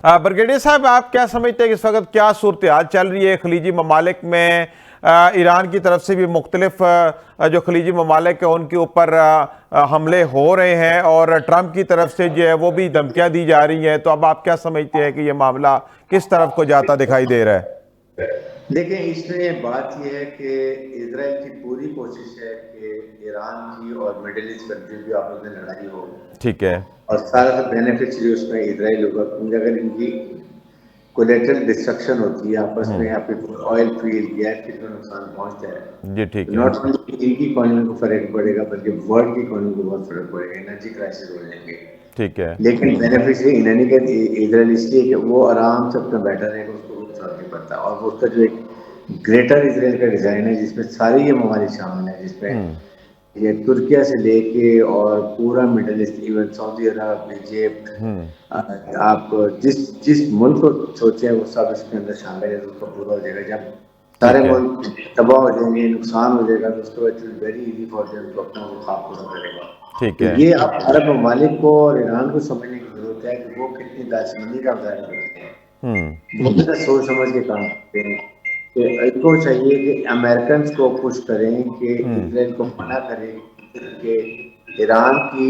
Brigadier साहब, आप क्या समझते हैं कि इस वक्त क्या सूरत हाल चल रही है खलीजी ममालिक में? ईरान की तरफ से भी मुख्तलिफ जो खलीजी ममालिक है उनके ऊपर हमले हो रहे हैं और ट्रंप की तरफ से जो है वो भी धमकियां दी जा रही हैं। तो अब आप क्या समझते हैं कि ये मामला किस तरफ को जाता दिखाई दे रहा है? देखिए, इसमें बात यह है कि इजराइल की पूरी कोशिश है कि ईरान की और मिडिल ईस्ट कंट्री की आपस में लड़ाई हो ठीक है। और सारा बेनिफिशियरी उसमें इजराइल होगा, क्योंकि अगर इनकी कोलेटरल डिस्ट्रक्शन होती है आपस में, आपके ऑयल फील्ड गैस फील्ड को नुकसान पहुंचता है, जी तो ठीक है। नॉट ओनली इनकी इकोनॉमी को फर्क पड़ेगा बल्कि वर्ल्ड की इकोनॉमी को बहुत फर्क पड़ेगा, एनर्जी क्राइसिस हो जाएंगे। ठीक है। लेकिन बेनिफिशियरी इन्हें के इजराइल इसलिए कि वो आराम से अपना बैठा रहेगा, उसको कुछ फर्क नहीं पड़ता। और वो उसका जो एक ग्रेटर इसराइल का डिज़ाइन है जिसमें सारे ये ममालिक शामिल हैं, जिसमें ये तुर्किया से लेके और पूरा मिडल ईस्ट, इवन सऊदी अरब, इजिप्ट, आप जिस जिस मुल्क को सोचे वो सब इसके अंदर शामिल है। तो उसका पूरा हो जाएगा, जब सारे ठीक है। मुल्क तबाह हो जाएंगे, नुकसान हो जाएगा, तो उसके बाद वेरी इजी फॉर देम तो अपना वो खाप पूरा करेगा। ठीक तो है। ये अब अरब ममालिक को और ईरान को समझने की जरूरत है कि वो कितनी दाशमंदी का मुजाहरा करते हैं, वो कितना सोच समझ के काम करते हैं। कि इनको चाहिए कि अमेरिकन को पुश करें कि इसराइल को मना करें कि ईरान की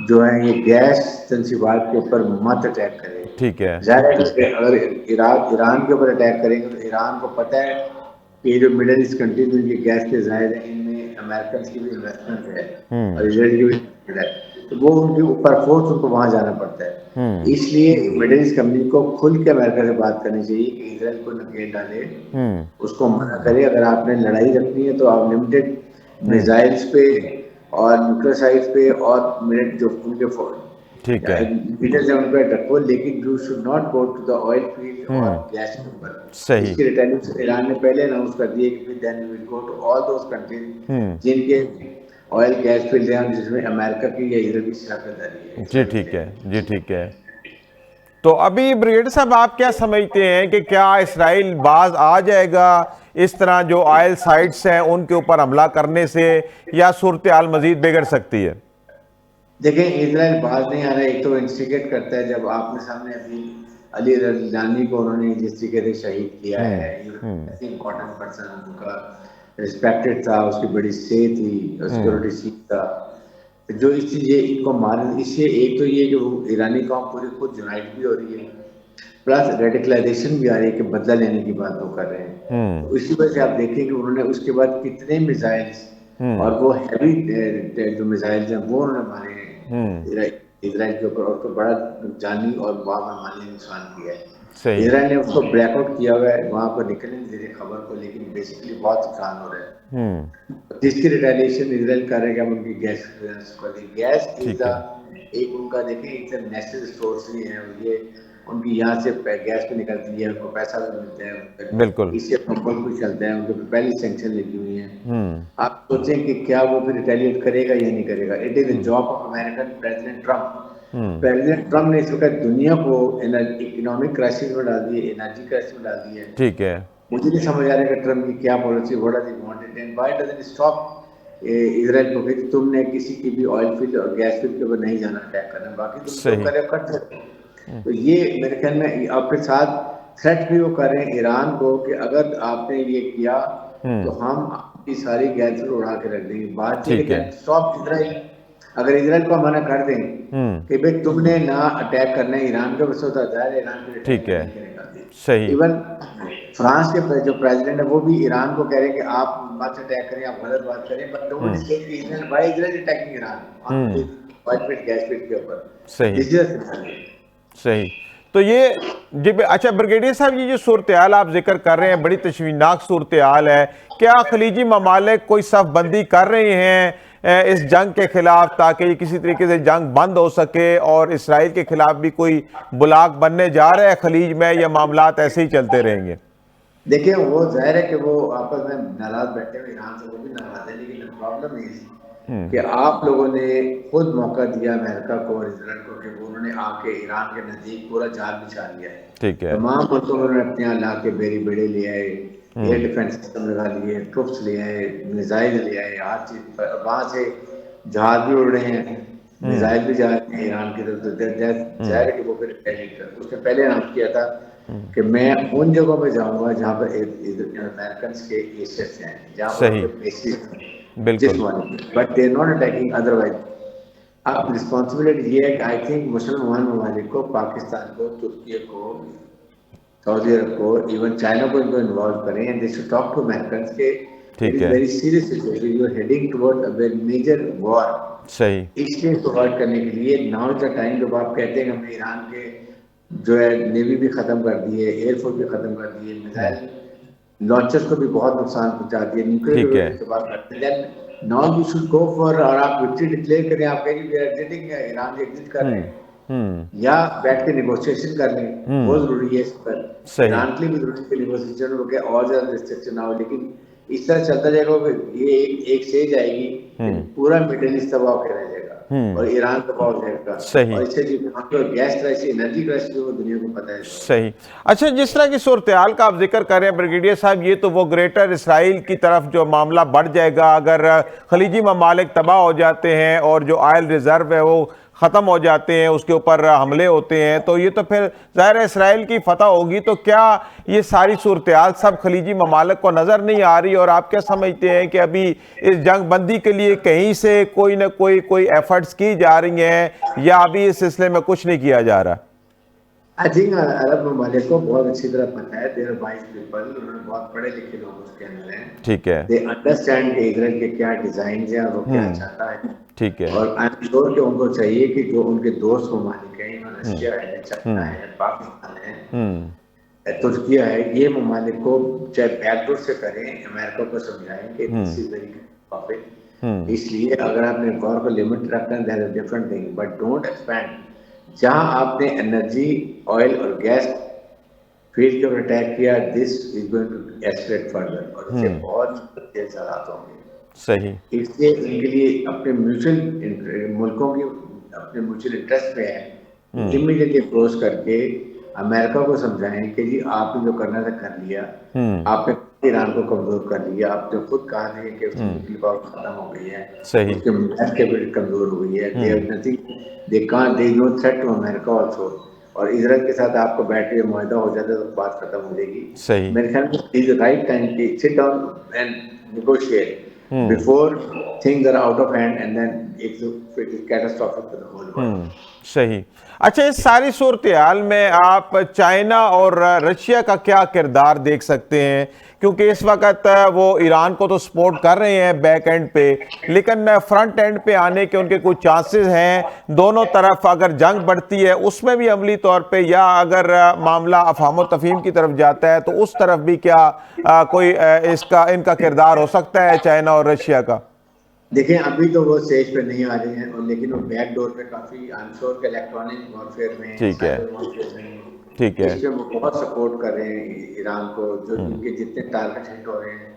जो है ये गैस तंसीबात के ऊपर मत अटैक करें। ठीक है। जाहिर है कि अगर ईरान के ऊपर अटैक करेंगे तो ईरान को पता है कि ये जो मिडल ईस्ट कंट्रीज में ये गैस के ज़ाहिर है, इनमें अमेरिकन की भी इन्वेस्टमेंट है और इसराइल की भी इन्वेस्टमेंट है, तो वो उनके ऊपर फोर्स उनको वहां जाना पड़ता है। इसलिए मिडल ईस्ट कंपनी को खुल के अमेरिका से बात करनी चाहिए कि इसराइल को नकेल डाले, उसको मना करे। अगर आपने लड़ाई रखनी है तो आप लिमिटेड मिसाइल्स पे और न्यूक्लियर साइट्स पे और मिनट जो उनके ठीक है। लीडर्स हैं उन पर रखो, लेकिन you should not go to the oil field और गैस के ऊपर। सही। इसकी रिटेलिएशन ईरान ने पहले अनाउंस कर दिया कि then we will go to all those countries जिनके ऑयल गैस फील्ड हैं जिसमें अमेरिका की या इधर की शराकतदारी जी ठीक है। जी ठीक है। तो अभी ब्रिगेडियर साहब, आप क्या समझते हैं कि क्या इसराइल बाज आ जाएगा इस तरह जो ऑयल साइट्स हैं उनके ऊपर हमला करने से, या सूरत हाल मजीद बिगड़ सकती है? देखें, इसराइल बाज नहीं आ रहा है। एक तो इंस्टिगेट करता है, जब आपने सामने अभी अली रजानी को उन्होंने जिस तरीके से शहीद किया है, इम्पोर्टेंट पर्सन, उनका रिस्पेक्टेड था, उसकी बड़ी से थी, सिक्योरिटी चीफ था, जो इस चीज ये इनको मार, इससे एक तो ये जो ईरानी कौम पूरी खुद यूनाइट भी हो रही है, प्लस रेडिकलाइजेशन भी आ रही है कि बदला लेने की बात वो कर रहे हैं। तो इसी वजह से आप देखें कि उन्होंने उसके बाद कितने मिसाइल्स और वो हैवी जो मिसाइल्स हैं वो उन्होंने मारे हैं इसराइल के ऊपर, और तो बड़ा जानी और माली नुकसान किया है। सही। इसराइल ने उसको ब्लैकआउट किया हुआ है, वहां पर निकलने नहीं दे रहे खबर को, लेकिन बेसिकली बहुत नुकसान हो रहा है जिसकी रिटेलिएशन इसराइल कर रहे हैं कि हम उनकी गैस कर दें। गैस इज ठीक है। एक उनका देखें एक नेशनल सोर्स भी है, ये उनकी यहाँ से गैस भी निकलती है, उनको पैसा भी मिलता है, बिल्कुल। इससे मुल्क भी चलता है, उनके पे पहले सैंक्शन लगी हुई है। आप सोचें कि क्या वो फिर रिटेलिएट करेगा या नहीं करेगा। It is the job of American president Trump. President Trump ने इस वक्त दुनिया को इकोनॉमिक क्राइसिस में डाल दी है, एनर्जी क्राइसिस में डाल दी है। ठीक है। मुझे नहीं समझ आ रहा है कि ट्रम्प की क्या policy, what are they wanted and why doesn't stop Israel को कि तुमने किसी की भी ऑयल फील्ड और गैस फील्ड के ऊपर नहीं जाना, अटैक करना, बाकी तुम जो सही। करे कर सकते हो। तो ये मेरे ख्याल में आपके साथ थ्रेट भी वो कर रहे हैं ईरान को कि अगर आपने ये किया तो हम आपकी सारी गैस उड़ा के रख देंगे। बात ये ठीक है। है स्टॉप इजराइल। अगर इजराइल को मना कर दें कि भाई तुमने ना अटैक करना है, ईरान का बस होता है, ईरान को ठीक अटैक है। नहीं करेगा। सही। इवन फ्रांस के जो प्रेसिडेंट है वो भी ईरान को कह रहे हैं कि आप मत अटैक करें, आप गलत बात करें, बट नोबडी सेड कि Israel, why Israel attacking Iran on the oil field gas field के ऊपर। सही। दिस इज सही। तो ये जी अच्छा ब्रिगेडियर साहब, ये जो सूरत हाल आप जिक्र कर रहे हैं बड़ी तशवीनाक सूरत हाल है। क्या खलीजी ममालिक कोई सफबंदी कर रहे हैं इस जंग के खिलाफ, ताकि ये किसी तरीके से जंग बंद हो सके, और इसराइल के खिलाफ भी कोई बुलाक बनने जा रहा है खलीज में, या मामलात ऐसे ही चलते रहेंगे? देखिए, वो जाहिर है कि वो आपस में नाराज बैठे हुए, ईरान से वो भी नाराज है, लेकिन प्रॉब्लम इज कि आप लोगों ने खुद मौका दिया अमेरिका को और इसराइल को कि वो उन्होंने आके ईरान के नजदीक पूरा जाल बिछा लिया है। ठीक है। तमाम मुल्कों में उन्होंने अपने यहाँ ला के बेड़ी बेड़े ले आए, एयर डिफेंस सिस्टम लगा लिए, ट्रुप्स ले आए, मिसाइल ले आए, हर चीज, वहां से जहाज भी उड़ रहे हैं, मिसाइल भी जा रहे हैं ईरान की तरफ, तो जाहिर है कि वो फिर रिटेलिएट कर। उसने पहले अनाउंस किया था कि मैं उन जगहों पे जाऊंगा जहां पर अमेरिकन के एसेट्स हैं, जहां पर सही, उनके बेसिस जिस बिल्कुल। But they not attacking otherwise. अब रिस्पॉन्सिबिलिटी ये है कि आई थिंक मुसलमान ममालिक को, पाकिस्तान को, तुर्की को, सऊदी अरब को, इवन चाइना को इनको इन्वॉल्व करें, and they should talk to American के इट ठीक इज है। Very serious situation, you are heading toward a very major war. सही। इसलिए इसको अवॉइड करने के लिए नाउ इज द टाइम। जब आप कहते हैं कि हमने ईरान के जो है नेवी भी खत्म कर दी है, एयरफोर्स भी खत्म कर दी है, मिसाइल लॉन्चर्स को भी बहुत नुकसान पहुंचा दिया, न्यूक्लियर ठीक है। वेपन से बात करते हैं, then now we should go for, और आप विक्ट्री डिक्लेयर करें, आप कहेंगे we are exiting, Iran exit कर रहे हैं, या बैठ के नेगोशिएशन कर लें, वो जरूरी है इस पर। सही। ईरान के लिए भी जरूरी है नेगोशिएशन हो गया और ज्यादा रिस्ट्रिक्शन ना हो, लेकिन इस तरह चलता जाएगा कि ये एक स्टेज आएगी कि पूरा मिडिल ईस्ट तबाह होकर रह जाएगा और ईरान तबाह हो जाएगा, सही। और इससे जो गैस क्राइसिस, एनर्जी क्राइसिस जो दुनिया को पता है। सही। अच्छा, जिस तरह की सूरत-ए-हाल का आप जिक्र कर रहे हैं ब्रिगेडियर साहब, ये तो वो ग्रेटर इसराइल की तरफ जो मामला बढ़ जाएगा अगर खलीजी ममालिक तबाह हो जाते हैं और जो ऑयल रिजर्व है वो ख़त्म हो जाते हैं, उसके ऊपर हमले होते हैं, तो ये तो फिर ज़ाहिर है इसराइल की फतह होगी। तो क्या ये सारी सूरत-ए-हाल सब खलीजी ममालिक को नज़र नहीं आ रही, और आप क्या समझते हैं कि अभी इस जंग बंदी के लिए कहीं से कोई ना कोई एफर्ट्स की जा रही हैं, या अभी इस सिलसिले में कुछ नहीं किया जा रहा? आई थिंक अरब ममालिक को बहुत अच्छी तरह पता है, देयर वाइज पीपल, उन्होंने बहुत पढ़े लिखे लोग उसके अंदर हैं, ठीक है। दे अंडरस्टैंड इजराइल के क्या डिजाइन है और वो क्या चाहता है। ठीक है। और आई एम श्योर कि उनको चाहिए कि जो उनके दोस्त ममालिक हैं, रशिया है, चाइना है, पाकिस्तान है, तुर्की है, ये ममालिक को चाहे बैकडोर से करें, अमेरिका को समझाएं कि दिस इज वेरी टॉपिक। इसलिए अगर आपने वॉर को लिमिट रखना है, that is different thing, but don't expand. जहां आपने एनर्जी, ऑयल और गैस फील्ड के ऊपर अटैक किया, this is going to escalate further, और इससे बहुत तेज हालात होंगे। सही। इसलिए इनके लिए अपने म्यूचुअल मुल्कों की अपने म्यूचुअल इंटरेस्ट में है इमीडिएटली अप्रोच करके अमेरिका को समझाएं कि जी आपने जो करना था कर लिया, आपने ईरान को कमजोर कर लिया, आपने खुद कहा है कि उसकी न्यूक्लियर पावर खत्म हो गई है, सही। उसके मिसाइल कैपेसिटी कमजोर हो गई है, they have nothing, they can't, there is no threat to America also, और इजराइल के साथ आपको बैठ के मुआहदा हो जाता तो बात खत्म हो जाएगी। सही। मेरे ख्याल में is right time to sit down and negotiate before things are out of hand, and then it is catastrophic for the whole world. सही। अच्छा, इस सारी सूरत-ए-हाल में आप चाइना और रशिया का क्या किरदार देख सकते हैं? क्योंकि इस वक्त वो ईरान को तो सपोर्ट कर रहे हैं बैक एंड पे, लेकिन फ्रंट एंड पे आने के उनके कुछ चांसेस हैं। दोनों तरफ अगर जंग बढ़ती है उसमें भी अमली तौर पे, या अगर मामला अफहाम व तफहीम की तरफ जाता है तो उस तरफ भी क्या कोई इनका किरदार हो सकता है चाइना और रशिया का? देखिए, अभी तो वो स्टेज पे नहीं आ रहे हैं, और लेकिन वो बैक डोर पे काफी, आई एम श्योर के इलेक्ट्रॉनिक वॉरफेयर में, ठीक है। साइबर वॉरफेयर में, ठीक है। इसमें वो बहुत सपोर्ट कर रहे हैं ईरान को, जो उनके जितने टारगेट हिट हो रहे हैं,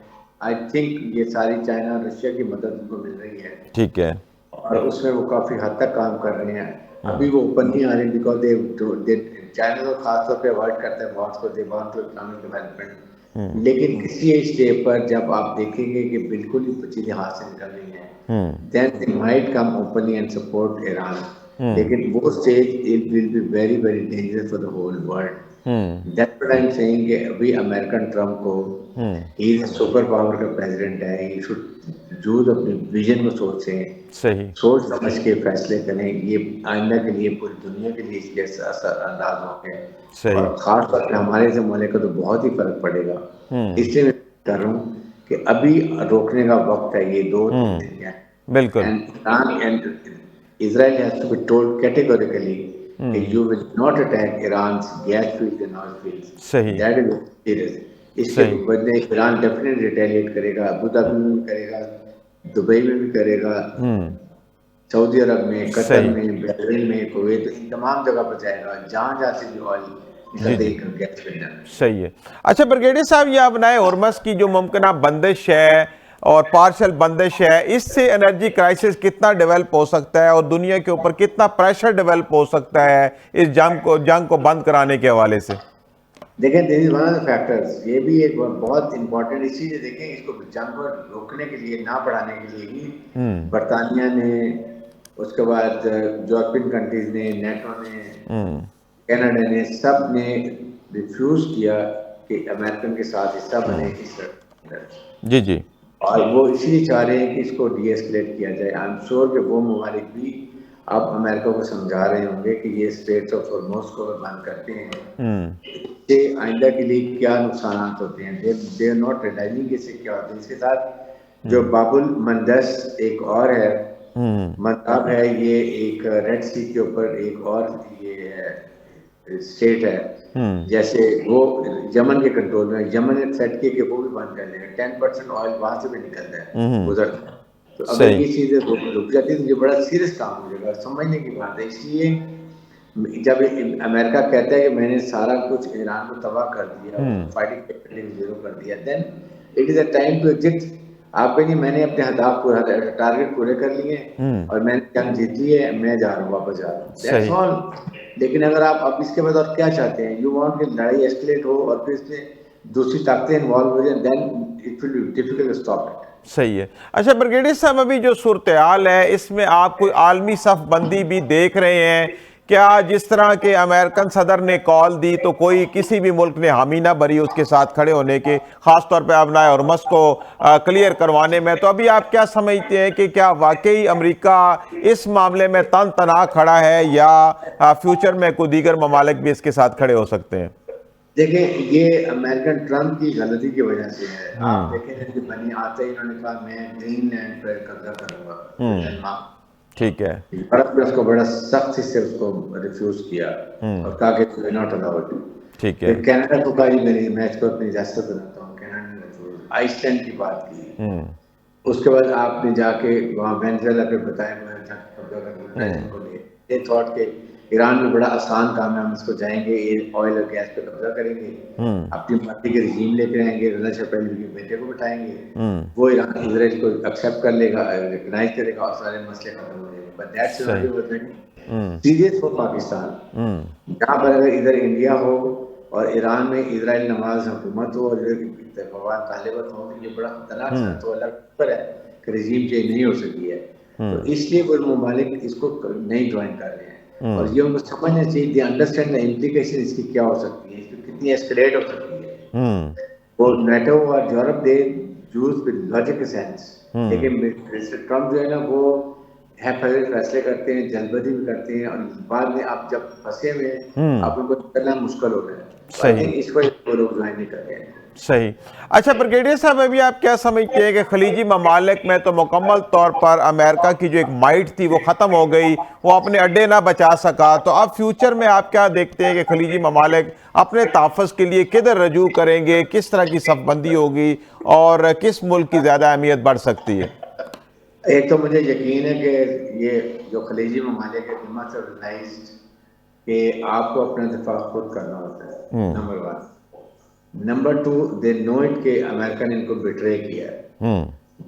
आई थिंक ये सारी चाइना और रशिया की मदद उनको मिल रही है। ठीक है। और उसमें वो काफी हद तक काम कर रहे हैं। अभी वो ऊपर नहीं आ रहे बिकॉज दे चाइना तो खासतौर पे अवॉइड करता है वॉर्स को, they want to economic development. लेकिन किसी एक स्टेज पर जब आप देखेंगे कि बिल्कुल ही चीजें हाथ से निकल रही हैं, then they might come openly and support Iran. लेकिन वो stage it will be very very dangerous for the whole world. That's what I'm saying कि अभी अमेरिकन ट्रम्प को, he is सुपर पावर का प्रेसिडेंट है, he should यूज अपने vision को सोचें, सही। सोच समझ के फैसले करें। ये आइंदा के लिए, पूरी दुनिया के लिए इसके असर अंदाज होंगे, और खास तौर पर हमारे से मुल्क का तो बहुत ही फर्क पड़ेगा। इसलिए मैं कर रहा हूँ कि अभी रोकने का वक्त है, ये 2-3 दिन है। बिल्कुल। and Israel has to be told categorically that you will not attack Iran's gas fields and oil fields. सही। That is serious. इसके बदले ईरान डेफिनेटली रिटेलिएट करेगा, अबू धाबी में भी करेगा, दुबई में भी करेगा, सऊदी अरब में, कतर में, बहरीन में, कुवैत, इन तमाम जगह पर जाएगा जहां से भी ऑयल सही है। अच्छा ब्रिगेडियर साहब, ये अब नए हॉर्मस की जो मुमकिन बंदिश है और पार्शल बंदिश है, इससे एनर्जी क्राइसिस कितना डेवलप हो सकता है और दुनिया के ऊपर कितना प्रेशर डेवलप हो सकता है इस जंग को बंद कराने के हवाले से? देखें, this is one of the factors, ये भी एक बहुत इंपॉर्टेंट इसीलिए देखें, इसको जंग को रोकने के लिए, ना बढ़ाने के लिए ही बरतानिया ने उसके बाद यूरोपियन कंट्रीज ने, नेटो ने, हम्म। कनाडा ने, सब ने रिफ्यूज किया कि अमेरिकन के साथ हिस्सा बने इस जी जी। और वो इसलिए चाह रहे हैं कि इसको डीएस्केलेट किया जाए। आई एम श्योर कि वो ममालिक भी अब अमेरिका को समझा रहे होंगे कि ये स्ट्रेट्स ऑफ हॉर्मुज़ को बंद करते हैं इससे आइंदा के लिए क्या नुकसान होते हैं। दे आर नॉट रियलाइजिंग इससे क्या होता है। इसके साथ जो बाबुल मंदस एक और है, मंदाब है, ये एक रेड सी के ऊपर एक और ये स्टेट है, जैसे वो यमन के कंट्रोल में, यमन ने सेट किया कि वो भी बंद कर देगा, 10% ऑयल वहां से भी निकलता है उधर। तो अगर ये चीजें रुक जाती है तो ये बड़ा सीरियस काम हो जाएगा, समझने की बात है। इसलिए जब अमेरिका कहता है कि मैंने सारा कुछ ईरान को तबाह कर दिया, फाइटिंग जीरो कर दिया, then it is a time to exit. आप कहेंगे मैंने अपने हदाफ पूरा टारगेट पूरे कर लिए और मैंने जंग जीत ली है, मैं जा रहा हूँ, वापस जा रहा हूँ, दैट्स ऑल। लेकिन अगर आप अब इसके बाद और क्या चाहते हैं, यू वांट कि लड़ाई एस्केलेट हो और फिर इसमें दूसरी ताकतें इन्वॉल्व हो जाए, then it will be difficult to stop it. सही है। अच्छा ब्रिगेडियर साहब, अभी जो सूरत हाल है इसमें आप कोई आलमी सफबंदी भी देख रहे हैं क्या? जिस तरह के अमेरिकन सदर ने कॉल दी तो कोई किसी भी मुल्क ने हामी ना भरी उसके साथ खड़े होने के, खासतौर पर अपना हॉर्मुज़ को क्लियर करवाने में। तो अभी आप क्या समझते हैं कि क्या वाकई अमेरिका इस मामले में तन तना खड़ा है या फ्यूचर में कोई दीगर ममालिक भी इसके साथ खड़े हो सकते हैं? देखें, ये अमेरिकन ट्रम्प की गलती की वजह से है। आप देखें कि बनी आते ही इन्होंने कहा मैं ग्रीनलैंड पर कब्जा करूंगा, ठीक है, भारत ने उसको बड़ा सख्ती से उसको रिफ्यूज किया और कहा कि यू नॉट अलाउड। ठीक है, कनाडा को कहा मेरी मैं इसको अपनी इजाजत बनाता हूँ, कनाडा ने रिफ्यूज। आइसलैंड की बात की, उसके बाद आपने जाके वहाँ वेनेजुएला पे बताया कब्जा करना, ये थॉट के ईरान में बड़ा आसान काम है, हम इसको जाएंगे ऑयल और गैस पे कब्जा करेंगे, अपनी मर्जी के रिजीम लेके आएंगे, रजा शपेल के बेटे को बिठाएंगे, वो ईरान इजराइल को एक्सेप्ट कर लेगा, रिकॉग्नाइज करेगा और सारे मसले खत्म हो जाएंगे। But that's not serious for Pakistan. जहाँ पर अगर इधर इंडिया हो और ईरान में इजराइल नवाज हुकूमत हो और भगवान तालिबान हो, ये बड़ा खतरनाक तो अलग पर है कि रिजीम चेंज नहीं हो सकी है। तो इसलिए वो ममालिक इसको नहीं ज्वाइन कर रहे हैं और ये उनको समझना चाहिए, दे अंडरस्टैंड द इम्प्लीकेशन इसकी क्या हो सकती है, इसकी कितनी एस्केलेट हो सकती है। वो नेटो और Europe they use with logic sense, लेकिन ट्रम्प जो है ना वो फैसले करते हैं, जल्दबाजी भी करते हैं और बाद में आप जब फंसे हुए आप उनको करना मुश्किल हो रहा है। इस वजह से वो लोग ज्वाइन नहीं कर रहे हैं। सही। अच्छा ब्रिगेडियर साहब, अभी आप क्या समझते हैं कि खलीजी ममालिक में तो मुकम्मल तौर पर अमेरिका की जो एक माइट थी वो ख़त्म हो गई, वो अपने अड्डे ना बचा सका, तो अब फ्यूचर में आप क्या देखते हैं कि खलीजी ममालिक अपने तहफ़्फ़ुज़ के लिए किधर रजू करेंगे, किस तरह की सफबंदी होगी और किस मुल्क की ज़्यादा अहमियत बढ़ सकती है? एक तो मुझे यकीन है कि ये जो खलीजी ममालिक है कि आपको अपना दिफा खुद करना होता है, number 1। Number 2, they know it के अमेरिका ने इनको बिट्रे किया है।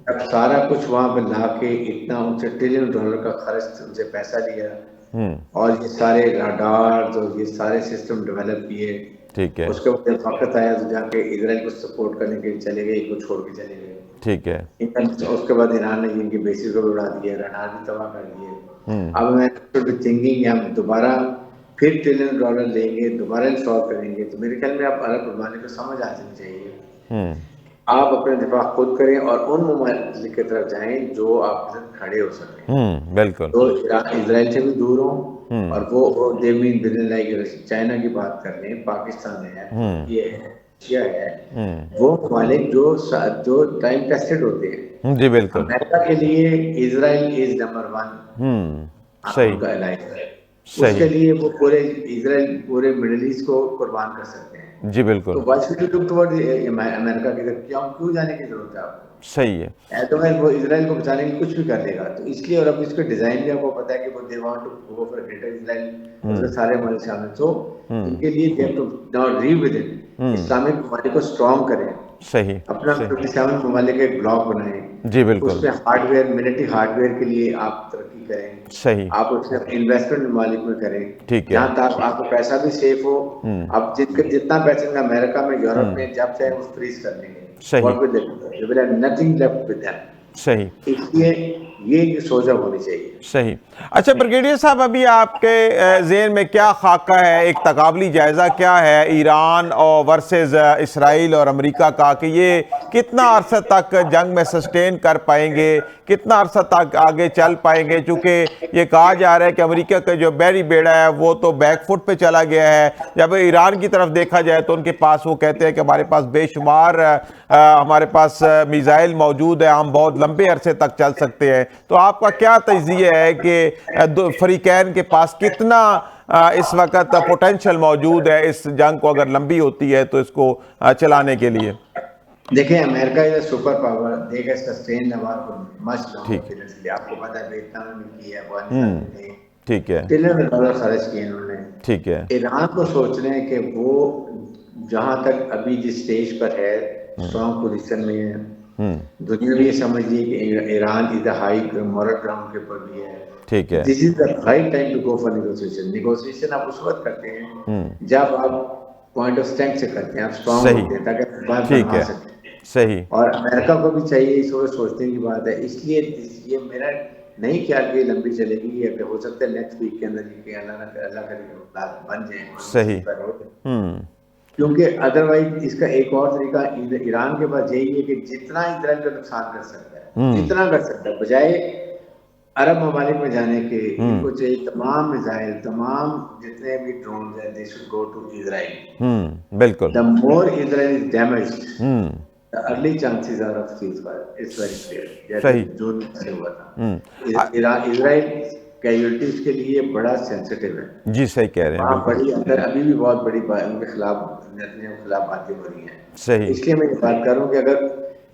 अब सारा कुछ वहां पर ला के इतना उनसे $1 ट्रिलियन का खर्च उनसे पैसा लिया और ये सारे राडार और ये सारे सिस्टम डेवलप किए, ठीक है, उसके बाद जब वक्त आया तो जाके इजराइल को सपोर्ट करने के लिए चले गए, इनको छोड़ के चले गए, ठीक है। उसके बाद ईरान ने इनके बेसिस को भी उड़ा दिया, राडार भी तबाह कर दिए। अब मैं थिंकिंग हम दोबारा फिर $1 ट्रिलियन लेंगे, दोबारा इंस्टॉल करेंगे, तो मेरे ख्याल में आप अरब ममालिक को समझ आ जानी चाहिए, आप अपने दिफा खुद करें और उन ममालिक की तरफ जाएं जो आपके साथ खड़े हो सकें। बिल्कुल। तो इजराइल से भी दूर हो और वो चाइना की बात कर लें, पाकिस्तान है, ये है, रशिया है, वो ममालिक जो टाइम टेस्टेड होते हैं। जी बिल्कुल। अमेरिका के लिए इजराइल इज नंबर 1। सही, उनका अलायंस है, उसके लिए वो पूरे इजराइल पूरे मिडिल ईस्ट को कुर्बान कर सकते हैं। जी बिल्कुल। तो why should you look toward America की तरफ, क्यों जाने की जरूरत है आपको? सही है। तो मैं वो इजराइल को बचाने के लिए कुछ भी कर देगा, तो इसलिए और अब इसका डिजाइन भी आपको पता है कि वो they want to go for greater Israel, उसमें सारे ममालिक शामिल। तो इनके लिए they have to now revisit Islamic ममालिक को स्ट्रॉन्ग करें, सही, अपना 57 ममालिक का एक ब्लॉक बनाएं, जी बिल्कुल, उसमें हार्डवेयर, मिलिट्री हार्डवेयर के लिए आप तरक्की करें, सही, आप उसमें इन्वेस्टमेंट ममालिक में करें, ठीक है, जहाँ तक आपका पैसा भी सेफ हो। अब जितना पैसा अमेरिका में, यूरोप में, जब चाहे वो फ्रीज कर लेंगे, सही, what will they do? They will have nothing left with them. सही इसलिए ये सोचा होनी चाहिए। सही। अच्छा ब्रिगेडियर साहब, अभी आपके ज़हन में क्या खाका है, एक तकाबली जायज़ा क्या है ईरान और वर्सेस इसराइल और अमेरिका का, कि ये कितना अरसा तक जंग में सस्टेन कर पाएंगे, कितना अरसा तक आगे चल पाएंगे? चूँकि ये कहा जा रहा है कि अमेरिका का जो बहरी बेड़ा है वो तो बैकफुट पे चला गया है। जब ईरान की तरफ देखा जाए तो उनके पास, वो कहते हैं कि हमारे पास बेशुमार हमारे पास मिसाइल मौजूद है, हम बहुत लंबे अरसे तक चल सकते हैं। तो आपका क्या तज्जिया है कि फरीकैन के पास कितना इस वक्त पोटेंशियल मौजूद है इस जंग को, अगर लंबी होती है तो इसको चलाने के लिए? देखिए, America is super power, they can sustain the war for much longer ठीक पीरियड के लिए। आपको पता है वियतनाम में की है, अफगानिस्तान में ठीक है ट्रिलियन डॉलर खर्च किए उन्होंने। ठीक है ईरान को सोच रहे हैं कि वो जहां तक अभी जिस स्टेज पर है, स्ट्रॉन्ग पोजीशन में है। दुनिया भी ये समझ ली कि Iran is the high moral ground के ऊपर भी है। ठीक है this is the right time to go for negotiation. Negotiation आप उस वक्त करते हैं जब आप पॉइंट ऑफ स्ट्रेंथ से करते हैं, आप स्ट्रॉन्ग सही होते हैं ताकि बात ठीक बना है सकें। सही और अमेरिका को भी चाहिए, इस वक्त सोचने की बात है। इसलिए ये मेरा नहीं ख्याल कि ये लंबी चलेगी, ये हो सकता है नेक्स्ट वीक के अंदर ये अल्लाह करे बात बन जाए सही क्योंकि अदरवाइज इसका एक और तरीका ईरान के पास यही है कि जितना इजराइल का नुकसान कर सकता है जितना कर सकता है, बजाय अरब ममालिक में जाने के, इनको चाहिए तमाम मिसाइल, तमाम जितने भी ड्रोन हैं, they should go to Israel. बिल्कुल। The more Israel is damaged, the early chances are of ceasefire. It's very clear. जैसे जून में हुआ था। इजराइल कैजुअलिटीज के लिए बड़ा सेंसिटिव है। जी सही कह रहे हैं। वहाँ बड़ी अंदर अभी भी बहुत बड़ी उनके खिलाफ बातें हो रही हैं। सही। इसलिए मैं बात कर रहा हूँ कि अगर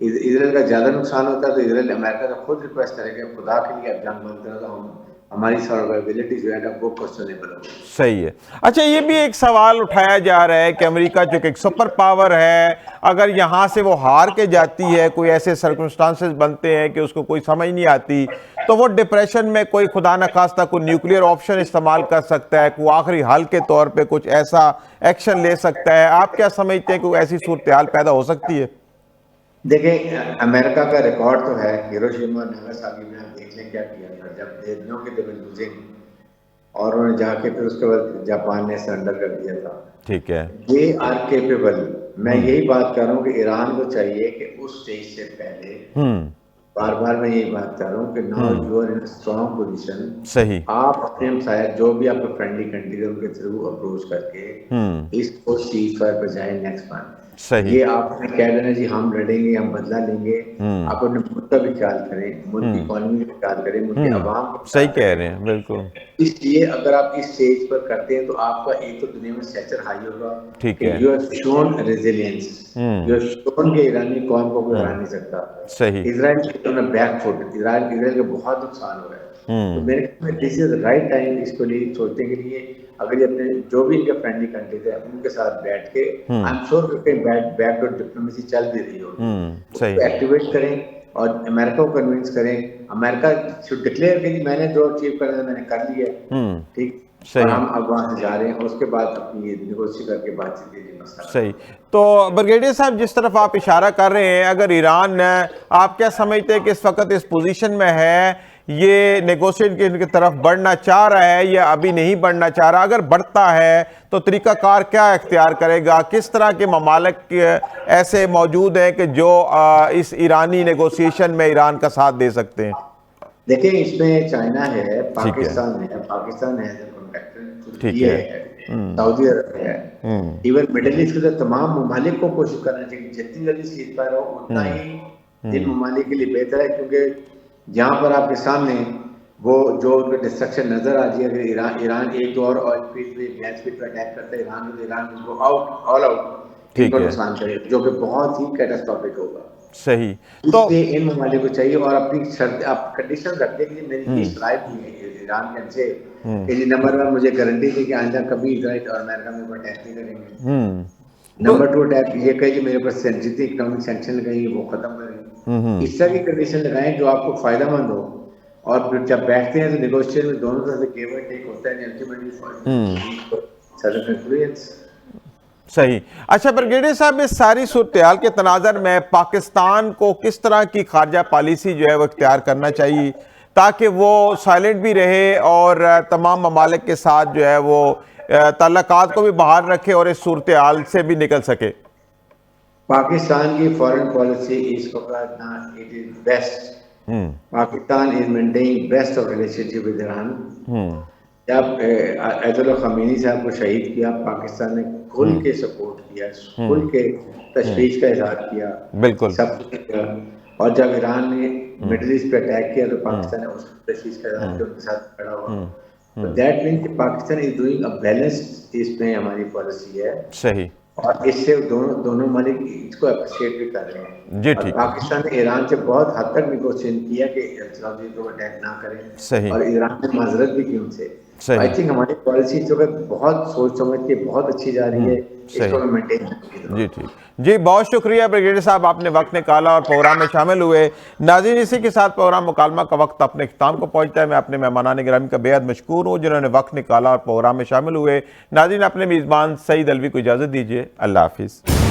इजराइल का ज्यादा नुकसान होता है तो इजराइल अमेरिका का खुद रिक्वेस्ट करेगा, खुदा के लिए अब जंग बंद करो, तो हम हमारी सर्वाइवबिलिटी जो है ना वो क्वेश्चनेबल हो। सही है। अच्छा, ये भी एक सवाल उठाया जा रहा है कि अमेरिका जो कि एक सुपर पावर है, अगर यहाँ से वो हार के जाती है, कोई ऐसे सर्कमस्टांसेस बनते हैं कि उसको कोई समझ नहीं आती, तो वो डिप्रेशन में कोई खुदा न खास्ता कोई न्यूक्लियर ऑप्शन इस्तेमाल कर सकता है, कोई आखिरी हल के तौर पे कुछ ऐसा एक्शन ले सकता है। आप क्या समझते हैं, कोई ऐसी सूरत हाल पैदा हो सकती है? देखिए, अमेरिका का रिकॉर्ड तो है, हिरोशिमा और नागासाकी में आप देख लें क्या किया था, जब दे नो कि दे वर लूजिंग, और उन्होंने जाके फिर उसके बाद जापान ने सरेंडर कर दिया था। ठीक है। They are capable. मैं यही बात कर रहा हूँ कि ईरान को चाहिए कि उस स्टेज से पहले, बार बार मैं यही बात कर रहा हूँ कि now you are in strong position. सही। आप अपने हमसाया जो भी आपके फ्रेंडली कंट्री है उनके थ्रू अप्रोच करके इसको सीज फायर पर जाए नेक्स्ट मंथ। सही। ये आपने कह देना जी हम लड़ेंगे, हम बदला लेंगे। आप अपने मुल्क का भी ख्याल करें, मुल्क की इकोनॉमी का ख्याल करें, मुल्क के अवाम का। सही कह रहे हैं, बिल्कुल। इसलिए अगर आप इस स्टेज पर करते हैं तो आपका एक तो दुनिया में स्टेचर हाई होगा। ठीक है। You have shown resilience, you have shown के ईरानी कौम को कोई हरा नहीं सकता। सही। Israel on a back foot, Israel का बहुत नुकसान हुआ है। तो मेरे ख्याल में this is the right time इसको लिए सोचने के लिए। अगर ये अपने जो भी इनके फ्रेंडली कंट्रीज है उनके साथ बैठ के, आई एम श्योर कि बैकडोर डिप्लोमेसी चल भी रही होगी, सही। एक्टिवेट करें और अमेरिका को कन्विंस करें। अमेरिका शुड डिक्लेयर कि मैंने जो अचीव करना मैंने कर लिया है, ठीक, और हम अब वहां से जा रहे हैं, उसके बाद अपनी नेगोशिएट करके बातचीत के लिए मसला। सही। तो ब्रिगेडियर साहब, जिस तरफ आप इशारा कर रहे हैं, अगर ईरान, आप क्या समझते हैं कि इस वक्त इस पोजीशन में है, ये नेगोशिएशन की तरफ बढ़ना चाह रहा है या अभी नहीं बढ़ना चाह रहा? अगर बढ़ता है तो तरीकाकार क्या इख्तियार करेगा? किस तरह के ममालिक ऐसे मौजूद हैं कि जो इस ईरानी नेगोशिएशन में ईरान का साथ दे सकते हैं? देखिए, इसमें चाइना है, पाकिस्तान है कॉन्ट्रैक्टर, ठीक है, सऊदी अरब है, इवन मिडिल ईस्ट के तमाम ममालिक को कोशिश करना चाहिए जितनी जल्दी सीज फायर हो उतना ही इन ममालिक के लिए बेहतर है। क्योंकि जहाँ पर आपके सामने वो जो उनका डिस्ट्रक्शन नजर आ रही है, अगर ईरान एक दो और ऑयल फील्ड पे, गैस फील्ड पे अटैक करता है ईरान, तो ईरान को आउट ऑल आउट इनको नुकसान करे, जो कि बहुत ही कैटास्ट्रोफिक होगा। सही। तो इन ममालिक को चाहिए और अपनी शर्त, आप कंडीशन रखने के लिए मेरी ये सलाह भी है ईरान के से कि नंबर 1 मुझे गारंटी थी कि आइंदा कभी इजराइल और अमेरिका में कोई अटैक नहीं करेंगे। नंबर 2 अटैक ये कहे कि मेरे पास जितनी इकोनॉमिक सैंक्शन लगाएंगे वो खत्म करेंगे। इस तरह की कंडीशन लगाएं जो आपको फायदेमंद हो, और फिर जब बैठते हैं तो नेगोशिएशन में दोनों तरफ से गिव एंड टेक होता है, अल्टीमेटली सही। अच्छा ब्रिगेडियर साहब, इस सारी सूरत-ए-हाल के तनाज़र में पाकिस्तान को किस तरह की खारजा पॉलिसी जो है वो इख्तियार करना चाहिए ताकि वो साइलेंट भी रहे और तमाम ममालिक के साथ जो है वो ताल्लुकात को भी बाहर रखे और इस सूरत-ए-हाल से भी निकल सके? पाकिस्तान की फॉरेन पॉलिसी इस वक्त ना it is best. Pakistan is maintaining best of relationship with Iran. जब अयतुल्लाह खमीनी साहब को शहीद किया, पाकिस्तान ने खुल के सपोर्ट किया, खुल के तशवीश का इजहार किया, बिल्कुल सब कुछ किया। और जब ईरान ने मिडिल ईस्ट पे अटैक किया तो पाकिस्तान ने उस तशवीश का इजहार किया, उनके साथ खड़ा हुआ। तो दैट मीन कि Pakistan is doing a balanced, इसमें हमारी पॉलिसी है सही। और इससे दोनों मलिक इसको अप्रिशिएट भी कर रहे हैं। जी और ठीक। पाकिस्तान ने ईरान से बहुत हद तक निगोशिएशन किया कि सऊदी को अटैक ना करें। सही। और ईरान ने माजरत भी की उनसे। सही। आई थिंक हमारी पॉलिसी जो है बहुत सोच समझ के बहुत अच्छी जा रही है, इसको सही। मेंटेन। जी ठीक। जी बहुत शुक्रिया ब्रिगेडियर साहब, आपने वक्त निकाला और प्रोग्राम में शामिल हुए। नाज़रीन, इसी के साथ प्रोग्राम मुकालमा का वक्त अपने इख्तिताम को पहुंचता है। मैं अपने मेहमानान गिरामी का बेहद मशकूर हूँ जिन्होंने वक्त निकाला और प्रोग्राम में शामिल हुए। नाज़रीन, अपने मेज़बान सईद अलवी को इजाज़त दीजिए। अल्लाह हाफिज़।